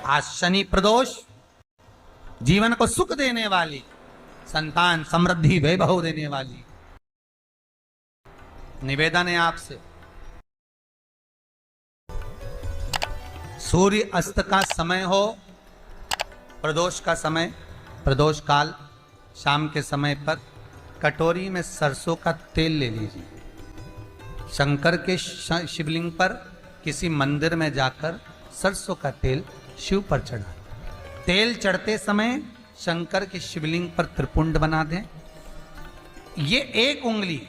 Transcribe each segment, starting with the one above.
आज शनि प्रदोष जीवन को सुख देने वाली, संतान समृद्धि वैभव देने वाली। निवेदन है आपसे, सूर्य अस्त का समय हो, प्रदोष का समय, प्रदोष काल, शाम के समय पर कटोरी में सरसों का तेल ले लीजिए। शंकर के शिवलिंग पर किसी मंदिर में जाकर सरसों का तेल शिव पर चढ़ा। तेल चढ़ते समय शंकर के शिवलिंग पर त्रिपुंड बना दें। ये एक उंगली,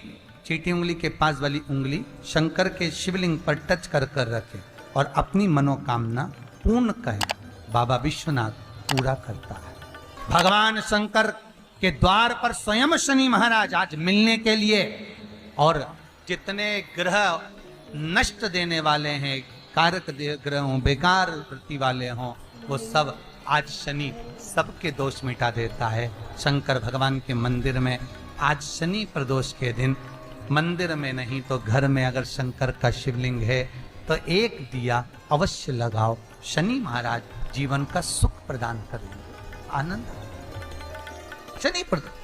चीटी उंगली के पास वाली उंगली शंकर के शिवलिंग पर टच कर कर रखें और अपनी मनोकामना पूर्ण कहें। बाबा विश्वनाथ पूरा करता है। भगवान शंकर के द्वार पर स्वयं शनि महाराज आज मिलने के लिए, और जितने ग्रह नष्ट देने वाले हैं, कारक ग्रह हों, बेकार वृत्ति वाले हों, वो सब आज शनि सबके दोष मिटा देता है। शंकर भगवान के मंदिर में आज शनि प्रदोष के दिन, मंदिर में नहीं तो घर में अगर शंकर का शिवलिंग है तो एक दिया अवश्य लगाओ। शनि महाराज जीवन का सुख प्रदान करेंगे, आनंद। शनि प्रदोष,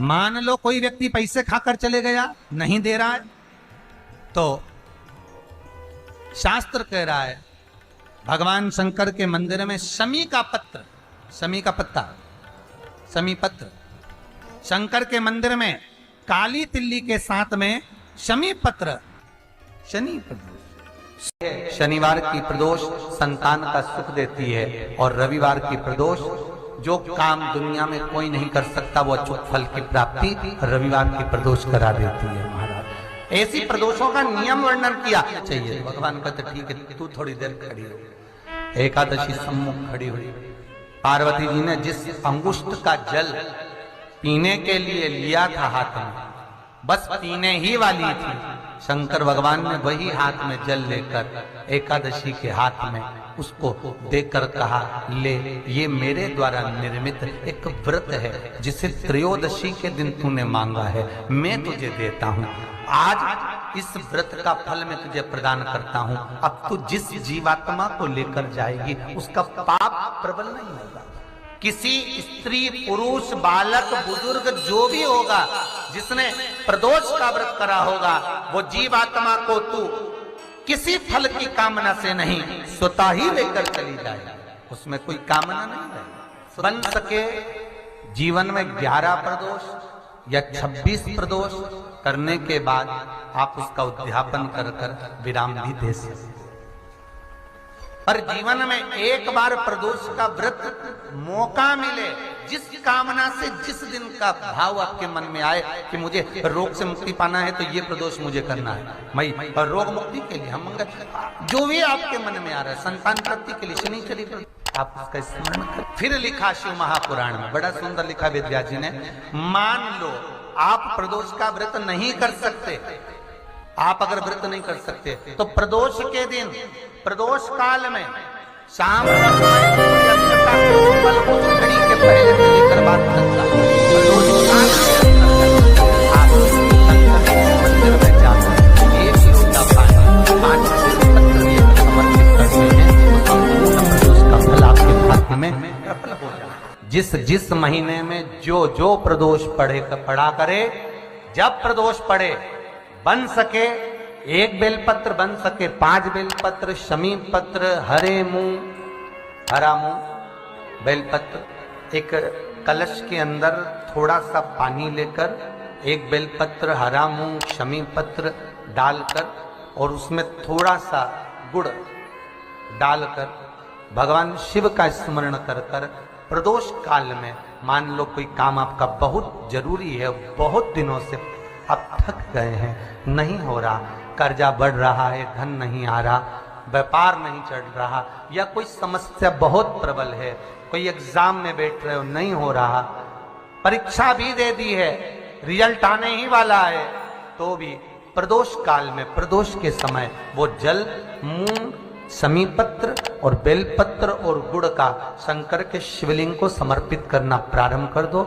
मान लो कोई व्यक्ति पैसे खाकर चले गया, नहीं दे रहा है, तो शास्त्र कह रहा है भगवान शंकर के मंदिर में शमी का पत्र, शमी का पत्ता, शमी पत्र, शंकर के मंदिर में काली तिल्ली के साथ में शमी पत्र। शनि प्रदोष, शनिवार की प्रदोष संतान का सुख देती है, और रविवार की प्रदोष जो काम दुनिया में कोई नहीं कर सकता वो अचूक फल की प्राप्ति रविवार की प्रदोष करा देती है। महाराज ऐसी प्रदोषों का नियम वर्णन किया चाहिए। भगवान कहते ठीक है, तू थोड़ी देर खड़ी हो। एकादशी सम्मुख खड़ी हुई, पार्वती जी ने जिस अंगुष्ठ का जल पीने के लिए लिया था हाथ में, बस पीने ही वाली थी, शंकर भगवान ने वही हाथ में जल लेकर एकादशी के हाथ में उसको देकर कहा, ले, ये मेरे द्वारा निर्मित एक व्रत है जिसे त्रयोदशी के दिन तूने मांगा है, मैं तुझे देता हूँ। आज इस व्रत का फल मैं तुझे प्रदान करता हूँ। अब तू जिस जीवात्मा को लेकर जाएगी उसका पाप प्रबल नहीं होगा। किसी स्त्री, पुरुष, बालक, बुजुर्ग जो भी होगा जिसने प्रदोष का व्रत करा होगा, वो जीवात्मा को तू किसी फल की कामना से नहीं, स्वतः ही लेकर चली जाए। उसमें कोई कामना नहीं है। बन सके जीवन में 11 प्रदोष या 26 प्रदोष करने के बाद आप उसका उद्यापन कर कर विराम भी दे सकते। पर जीवन में एक बार प्रदोष का व्रत मौका मिले, जिस कामना से जिस दिन का भाव आपके मन में आए कि मुझे रोग से मुक्ति पाना है तो ये प्रदोष मुझे करना है, मैं रोग मुक्ति के लिए, हम जो भी आपके मन में आ रहा है, संतान प्राप्ति के लिए शनिचरी आप उसका स्मरण कर। फिर लिखा शिव महापुराण में, बड़ा सुंदर लिखा वेदव्यास जी ने, मान लो आप प्रदोष का व्रत नहीं कर सकते, आप अगर व्रत नहीं कर सकते तो प्रदोष के दिन, प्रदोष काल में शाम का समय घड़ी के पहले से लेकर बात करता प्रदोष काल आप मंदिर में जाकर एक लोटा पानी 5 बेलपत्र समर्पित करते हैं तो प्रदोष का फल आपके भाग्य में प्रबल हो जाए। जिस महीने में जो प्रदोष पड़ा करे, जब प्रदोष पड़े, बन सके 1 बेलपत्र, बन सके 5 बेलपत्र, शमी पत्र, हरा मूंग बेलपत्र, एक कलश के अंदर थोड़ा सा पानी लेकर 1 बेलपत्र, हरा मूंग, शमी पत्र डालकर और उसमें थोड़ा सा गुड़ डालकर भगवान शिव का स्मरण कर कर प्रदोष काल में, मान लो कोई काम आपका बहुत जरूरी है, बहुत दिनों से अब थक गए हैं, नहीं हो रहा, कर्जा बढ़ रहा है, धन नहीं आ रहा, व्यापार नहीं चढ़ रहा, या कोई समस्या बहुत प्रबल है, कोई एग्जाम में बैठ रहे हो नहीं हो रहा, परीक्षा भी दे दी है, रिजल्ट आने ही वाला है, तो भी प्रदोष काल में, प्रदोष के समय वो जल, मूंग, शमी पत्र और बेलपत्र और गुड़ का शंकर के शिवलिंग को समर्पित करना प्रारंभ कर दो।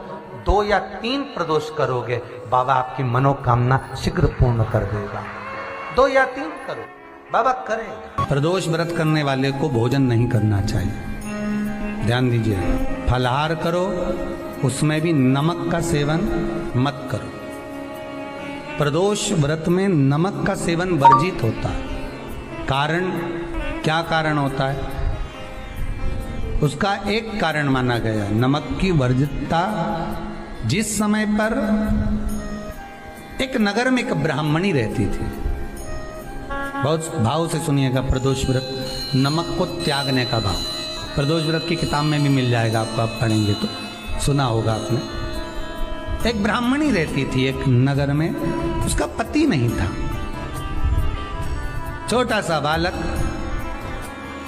2 या 3 प्रदोष करोगे, बाबा आपकी मनोकामना शीघ्र पूर्ण कर देगा। 2 या 3 करो। बाबा करेगा। प्रदोष व्रत करने वाले को भोजन नहीं करना चाहिए, ध्यान दीजिए। फलाहार करो, उसमें भी नमक का सेवन मत करो। प्रदोष व्रत में नमक का सेवन वर्जित होता है। कारण, क्या कारण होता है? उसका एक कारण माना गया, नमक की वर्जितता। जिस समय पर एक नगर में एक ब्राह्मणी रहती थी, बहुत भाव से सुनिएगा, प्रदोष व्रत, नमक को त्यागने का भाव। प्रदोष व्रत की किताब में भी मिल जाएगा आपको, आप पढ़ेंगे तो सुना होगा आपने। एक ब्राह्मणी रहती थी एक नगर में, उसका पति नहीं था। छोटा सा बालक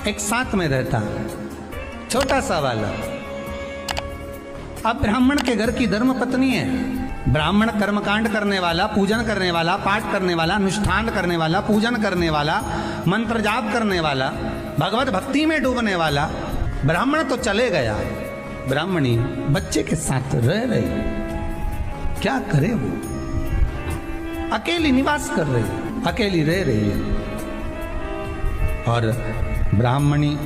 एक साथ में रहता, छोटा सा बालक। अब ब्राह्मण के घर की धर्म पत्नी है। ब्राह्मण कर्मकांड करने वाला, पूजन करने वाला, पाठ करने वाला, अनुष्ठान करने वाला, पूजन करने वाला, मंत्र जाप करने वाला, भगवत भक्ति में डूबने वाला। ब्राह्मण तो चले गया, ब्राह्मणी बच्चे के साथ रह रही। क्या करे वो? अकेली निवास कर रही, अकेली रह रही है। और ब्राह्मणी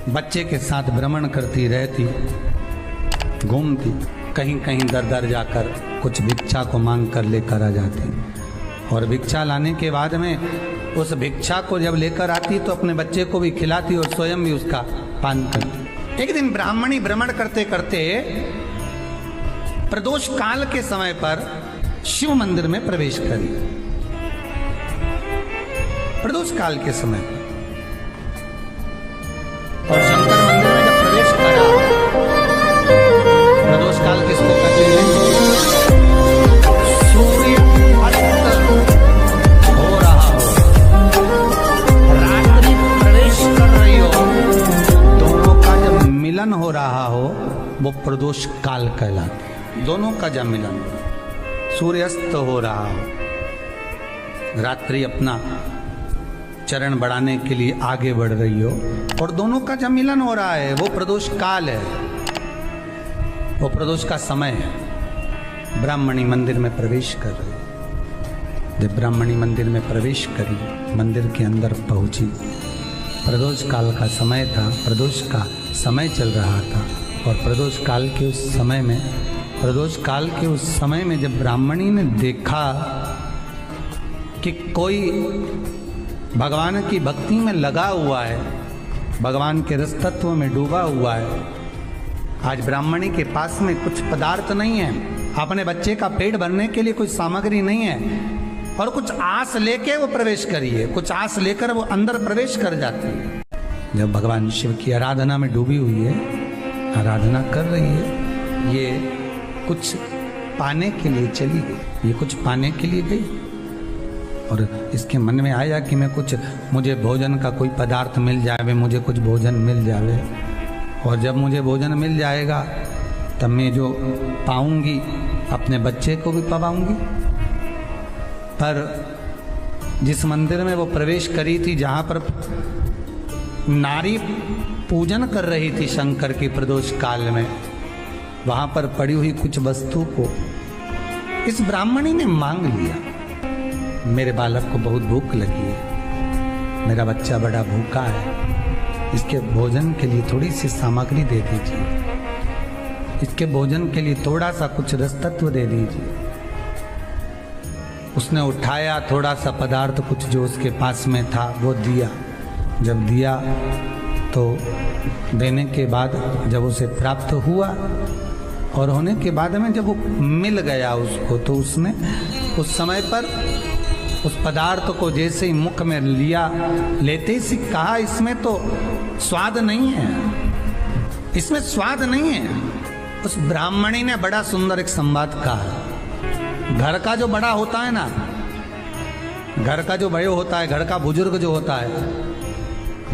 बच्चे के साथ भ्रमण करती रहती, घूमती, कहीं कहीं दर दर जाकर कुछ भिक्षा को मांग कर लेकर आ जाती। और भिक्षा लाने के बाद में उस भिक्षा को जब लेकर आती तो अपने बच्चे को भी खिलाती और स्वयं भी उसका पान करती। एक दिन ब्राह्मणी भ्रमण करते करते प्रदोष काल के समय पर शिव मंदिर में प्रवेश करी। प्रदोष काल के समय पर, और शंकर मंदिर में जब प्रवेश करा, प्रदोष काल किसको कहते हैं? सूर्य अस्त हो रहा हो, रात्रि प्रवेश कर रही हो, दोनों का जब मिलन हो रहा हो वो प्रदोष काल कहलाता है। दोनों का जब मिलन, सूर्यास्त हो रहा हो, रात्रि अपना चरण बढ़ाने के लिए आगे बढ़ रही हो, और दोनों का जब मिलन हो रहा है वो प्रदोष काल है, वो प्रदोष का समय है। ब्राह्मणी मंदिर में प्रवेश कर रही। जब ब्राह्मणी मंदिर में प्रवेश करी, मंदिर के अंदर पहुंची, प्रदोष काल का समय था, प्रदोष का समय चल रहा था। और प्रदोष काल के उस समय में, प्रदोष काल के उस समय में जब ब्राह्मणी ने देखा कि कोई भगवान की भक्ति में लगा हुआ है, भगवान के रस तत्व में डूबा हुआ है। आज ब्राह्मणी के पास में कुछ पदार्थ नहीं है, अपने बच्चे का पेट भरने के लिए कोई सामग्री नहीं है, और कुछ आस लेके वो प्रवेश करी है, कुछ आस लेकर वो अंदर प्रवेश कर जाती है। जब भगवान शिव की आराधना में डूबी हुई है, आराधना कर रही है, ये कुछ पाने के लिए चली गई, ये कुछ पाने के लिए गई, और इसके मन में आया कि मैं कुछ, मुझे भोजन का कोई पदार्थ मिल जाए, मुझे कुछ भोजन मिल जाए, और जब मुझे भोजन मिल जाएगा तब मैं जो पाऊंगी अपने बच्चे को भी पाऊंगी। पर जिस मंदिर में वो प्रवेश करी थी, जहाँ पर नारी पूजन कर रही थी शंकर की प्रदोष काल में, वहाँ पर पड़ी हुई कुछ वस्तु को इस ब्राह्मणी ने मांग लिया। मेरे बालक को बहुत भूख लगी है, मेरा बच्चा बड़ा भूखा है, इसके भोजन के लिए थोड़ी सी सामग्री दे दीजिए, इसके भोजन के लिए थोड़ा सा कुछ रस तत्व दे दीजिए। उसने उठाया थोड़ा सा पदार्थ, कुछ जो उसके पास में था वो दिया। जब दिया तो देने के बाद जब उसे प्राप्त हुआ, और होने के बाद में जब वो मिल गया उसको, तो उसने उस समय पर उस पदार्थ को जैसे ही मुख में लिया, लेते ही कहा, इसमें तो स्वाद नहीं है, इसमें स्वाद नहीं है। उस ब्राह्मणी ने बड़ा सुंदर एक संवाद कहा। घर का जो बड़ा होता है ना, घर का जो बड़े होता है, घर का बुजुर्ग जो होता है,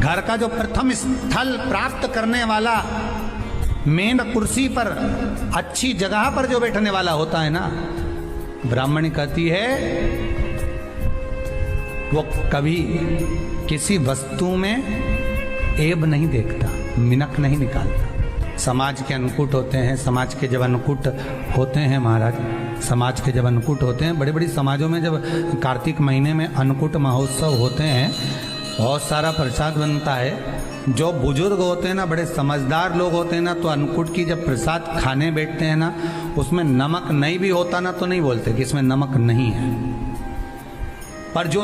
घर का जो प्रथम स्थल प्राप्त करने वाला, मेन कुर्सी पर, अच्छी जगह पर जो बैठने वाला होता है ना, ब्राह्मणी कहती है वो कभी किसी वस्तु में ऐब नहीं देखता, मिनक नहीं निकालता। समाज के अनुकूट होते हैं, समाज के जब अनुकूट होते हैं महाराज, समाज के जब अन्नकूट होते हैं, बड़ी बड़ी समाजों में जब कार्तिक महीने में अन्नकूट महोत्सव होते हैं, बहुत सारा प्रसाद बनता है। जो बुजुर्ग होते हैं ना, बड़े समझदार लोग होते हैं ना, तो अन्नकूट की जब प्रसाद खाने बैठते हैं ना, उसमें नमक नहीं भी होता ना, तो नहीं बोलते कि इसमें नमक नहीं है। पर जो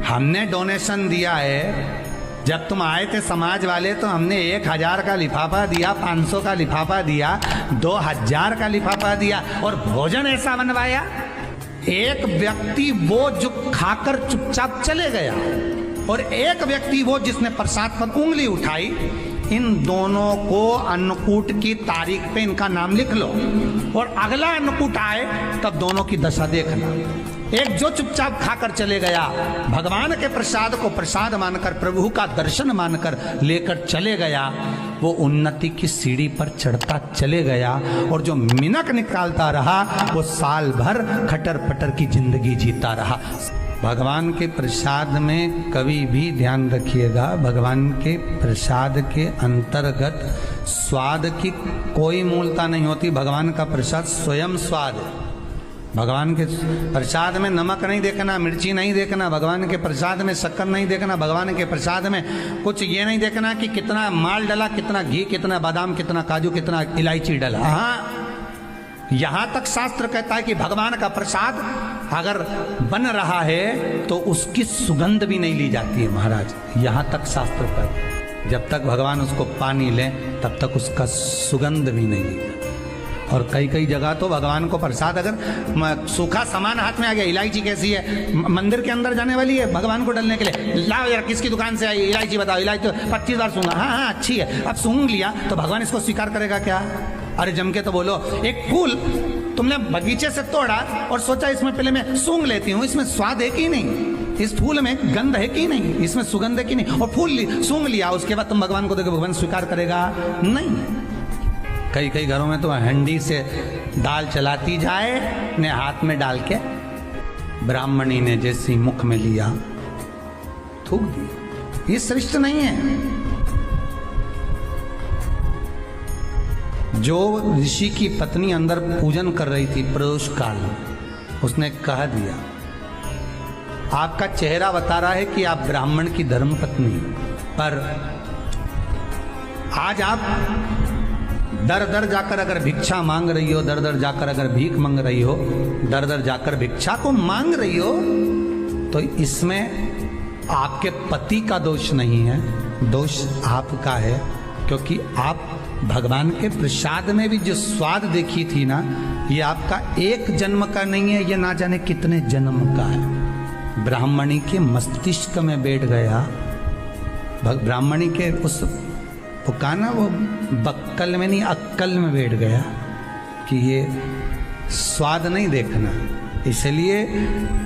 हमने डोनेशन दिया है, जब तुम आए थे समाज वाले, तो हमने 1000 का लिफाफा दिया, 500 का लिफाफा दिया, 2000 का लिफाफा दिया, और भोजन ऐसा बनवाया। एक व्यक्ति वो जो खाकर चुपचाप चले गया, और एक व्यक्ति वो जिसने प्रसाद पर उंगली उठाई। इन दोनों को अन्नकूट की तारीख पे इनका नाम लिख लो, और अगला अन्नकूट आए तब दोनों की दशा देखना। एक जो चुपचाप खाकर चले गया, भगवान के प्रसाद को प्रसाद मानकर, प्रभु का दर्शन मानकर लेकर चले गया, वो उन्नति की सीढ़ी पर चढ़ता चले गया, और जो मिनक निकालता रहा वो साल भर खटर पटर की जिंदगी जीता रहा। भगवान के प्रसाद में कभी भी ध्यान रखिएगा, भगवान के प्रसाद के अंतर्गत स्वाद की कोई मूलता नहीं होती। भगवान का प्रसाद स्वयं स्वाद है। भगवान के प्रसाद में नमक नहीं देखना, मिर्ची नहीं देखना, भगवान के प्रसाद में शक्कर नहीं देखना, भगवान के प्रसाद में कुछ ये नहीं देखना कि कितना माल डला, कितना घी, कितना बादाम, कितना काजू, कितना इलायची डला। हाँ, यहां तक शास्त्र कहता है कि भगवान का प्रसाद अगर बन रहा है तो उसकी सुगंध भी नहीं ली जाती है महाराज। यहां तक शास्त्र पर, जब तक भगवान उसको पानी ले तब तक उसका सुगंध भी नहीं ली जाती। और कई कई जगह तो भगवान को प्रसाद अगर सूखा सामान हाथ में आ गया, इलायची कैसी है, मंदिर के अंदर जाने वाली है भगवान को डालने के लिए, लाओ यार किसकी दुकान से आई इलायची बताओ, इलायची तो 25 बार सूंघा, हाँ हाँ अच्छी है, अब सूंघ लिया तो भगवान इसको स्वीकार करेगा क्या? अरे जम के तो बोलो। एक फूल तुमने बगीचे से तोड़ा और सोचा इसमें पहले मैं सूंघ लेती हूँ, इसमें स्वाद है कि नहीं, इस फूल में गंध है कि नहीं, इसमें सुगंध है कि नहीं, और फूल सूंघ लिया, उसके बाद तुम भगवान को देखो, भगवान स्वीकार करेगा नहीं। कई कई घरों में तो हंडी से दाल चलाती जाए ने हाथ में डाल के, ब्राह्मणी ने जैसी मुख में लिया थूक दिया। ये श्रेष्ठ नहीं है। जो ऋषि की पत्नी अंदर पूजन कर रही थी प्रदोष काल में, उसने कह दिया, आपका चेहरा बता रहा है कि आप ब्राह्मण की धर्म पत्नी, पर आज आप दर दर जाकर अगर भिक्षा मांग रही हो, दर दर जाकर अगर भीख मांग रही हो, दर दर जाकर भिक्षा को मांग रही हो, तो इसमें आपके पति का दोष नहीं है, दोष आपका है। क्योंकि आप भगवान के प्रसाद में भी जो स्वाद देखी थी ना, ये आपका एक जन्म का नहीं है, ये ना जाने कितने जन्म का है। ब्राह्मणी के मस्तिष्क में बैठ गया, ब्राह्मणी के उस पुकाना वो बक्कल में नहीं अक्कल में बैठ गया कि ये स्वाद नहीं देखना। इसलिए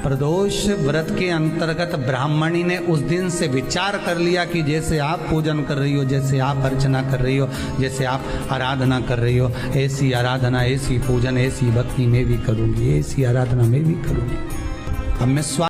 प्रदोष व्रत के अंतर्गत ब्राह्मणी ने उस दिन से विचार कर लिया कि जैसे आप पूजन कर रही हो, जैसे आप अर्चना कर रही हो, जैसे आप आराधना कर रही हो, ऐसी आराधना, ऐसी पूजन, ऐसी भक्ति मैं भी करूंगी, ऐसी आराधना मैं भी करूंगी। अब मैं